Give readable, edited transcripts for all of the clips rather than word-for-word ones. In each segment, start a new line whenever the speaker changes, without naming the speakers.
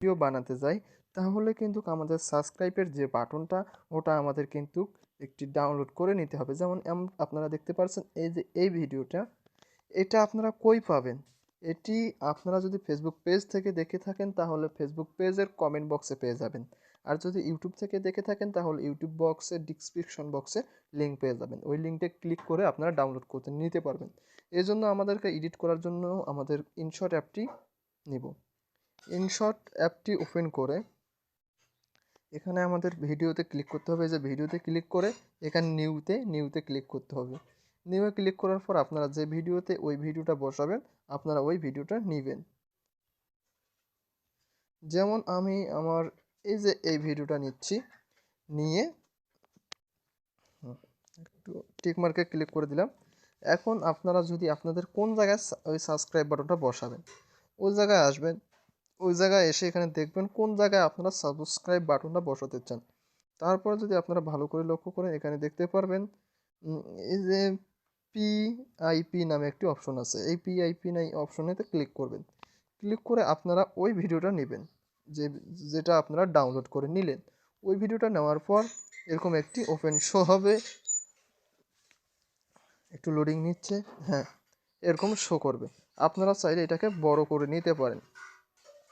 Video বানাতে যাই তাহলে কিন্তু আমাদের সাবস্ক্রাইবের যে বাটনটা ওটা আমাদের কিন্তু একটি ডাউনলোড করে নিতে হবে। যেমন আপনারা দেখতে পাচ্ছেন এই যে এই ভিডিওটা, এটা আপনারা কই পাবেন? এটি আপনারা যদি ফেসবুক পেজ থেকে দেখে থাকেন তাহলে ফেসবুক পেজের কমেন্ট বক্সে পেয়ে যাবেন। আর যদি ইউটিউব থেকে দেখে থাকেন তাহলে ইউটিউব বক্সের ডিসক্রিপশন বক্সে লিঙ্ক পেয়ে যাবেন। ওই লিঙ্কে ক্লিক করে আপনারা ডাউনলোড করতে নিতে পারবেন। এজন্য আমাদেরকে এডিট করার জন্য আমাদের ইনশট অ্যাপটি নিব। ইনশট অ্যাপটি ওপেন করে এখানে আমাদের ভিডিওতে ক্লিক করতে হবে। যে ভিডিওতে ক্লিক করে এখানে নিউতে ক্লিক করতে হবে। নিউয়ে ক্লিক করার পর আপনারা যে ভিডিওতে ওই ভিডিওটা বসাবেন আপনারা ওই ভিডিওটা নেবেন। যেমন আমি আমার এই যে এই ভিডিওটা নিচ্ছি, নিয়ে একটু টিক মার্কে ক্লিক করে দিলাম। এখন আপনারা যদি আপনাদের কোন জায়গায় ওই সাবস্ক্রাইব বাটনটা বসাবেন ওই জায়গায় আসবেন। ওই জায়গায় এসে এখানে দেখবেন কোন জায়গায় আপনারা সাবস্ক্রাইব বাটনটা বসাতে চান। তারপর যদি আপনারা ভালো করে লক্ষ্য করেন এখানে দেখতে পারবেন এই যে পিআইপি নামে একটি অপশন আছে। এই পিআইপি নাই অপশনেতে ক্লিক করবেন। ক্লিক করে আপনারা ওই ভিডিওটা নেবেন যেটা আপনারা ডাউনলোড করে নিলেন। ওই ভিডিওটা নেওয়ার পর এরকম একটি ওপেন শো হবে। একটু লোডিং নিচ্ছে, হ্যাঁ এরকম শো করবে। আপনারা চাইলে এটাকে বড় করে নিতে পারেন।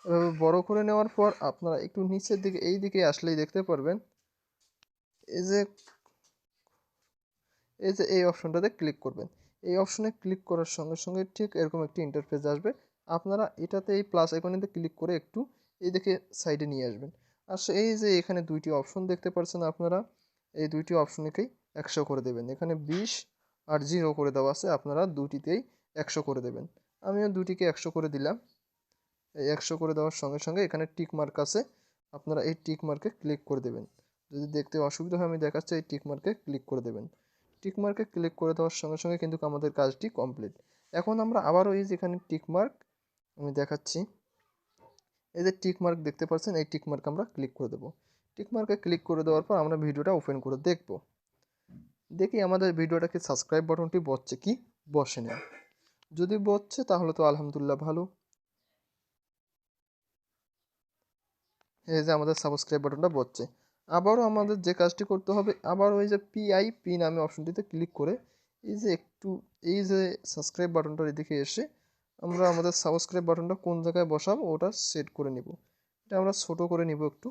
এভাবে বড় করে নেওয়ার পর আপনারা একটু নিচের দিকে এই দিকে আসলেই দেখতে পারবেন এই যে এই অপশনটাতে ক্লিক করবেন। এই অপশনে ক্লিক করার সঙ্গে সঙ্গে ঠিক এরকম একটি ইন্টারফেস আসবে। আপনারা এটাতে এই প্লাস আইকনেতে ক্লিক করে একটু এই দিকে সাইডে নিয়ে আসবেন। আর এই যে এখানে দুইটি অপশন দেখতে পাচ্ছেন আপনারা, এই দুইটি অপশনকেই 100 করে দেবেন। এখানে 20 আর 0 করে দেওয়া আছে, আপনারা দুটিতেই 100 করে দেবেন। আমিও দুটিকে 100 করে দিলাম। এই 100 করে দেওয়ার সঙ্গে সঙ্গে এখানে টিক মার্ক আছে, আপনারা এই টিক মার্কে ক্লিক করে দেবেন। যদি দেখতে অসুবিধা হয় আমি দেখাচ্ছি, এই টিক মার্কে ক্লিক করে দেবেন। টিক মার্কে ক্লিক করে দেওয়ার সঙ্গে সঙ্গে কিন্তু আমাদের কাজটি কমপ্লিট। এখন আমরা আবারও এই যেখানে টিক মার্ক আমি দেখাচ্ছি, এই যে টিক মার্ক দেখতে পাচ্ছেন এই টিক মার্ক আমরা ক্লিক করে দেবো। টিক মার্কে ক্লিক করে দেওয়ার পর আমরা ভিডিওটা ওপেন করে দেখব। দেখি আমাদের ভিডিওটাকে সাবস্ক্রাইব বাটনটি বসছে কি বসে না। যদি বসছে তাহলে তো আলহামদুলিল্লাহ ভালো। এই যে আমাদের সাবস্ক্রাইব বাটনটা বসছে। আবারও আমাদের যে কাজটি করতে হবে, আবার ওই যে পিআইপি নামে অপশনটিতে ক্লিক করে এই যে একটু এই যে সাবস্ক্রাইব বাটনটার এদিকে এসে আমরা আমাদের সাবস্ক্রাইব বাটনটা কোন জায়গায় বসাবো ওটা সেট করে নিব। এটা আমরা ছোট করে নিব একটু,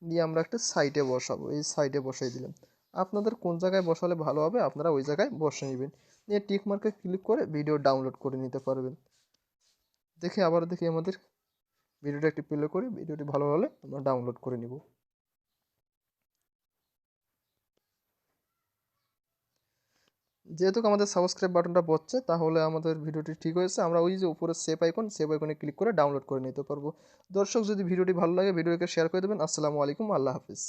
দিয়ে আমরা একটা সাইডে বসাবো। এই সাইডে বসাই দিলাম। আপনাদের কোন জায়গায় বসালে ভালো হবে আপনারা ওই জায়গায় বসে নেবেন। নিয়ে টিক মার্কে ক্লিক করে ভিডিও ডাউনলোড করে নিতে পারবেন। দেখি আবার দেখি আমাদের ভিডিওটা একটু প্লে করি, ভিডিওটি ভালো হলে আমরা ডাউনলোড করে নিব। যেহেতু আমাদের সাবস্ক্রাইব বাটনটা বসছে তাহলে আমাদের ভিডিওটি ঠিক হয়েছে। আমরা ওই যে উপরে সেভ আইকনে ক্লিক করে ডাউনলোড করে নিতে পারবো। দর্শক যদি ভিডিওটি ভালো লাগে ভিডিওকে শেয়ার করে দেবেন। আসসালামু আলাইকুম, আল্লাহ হাফিজ।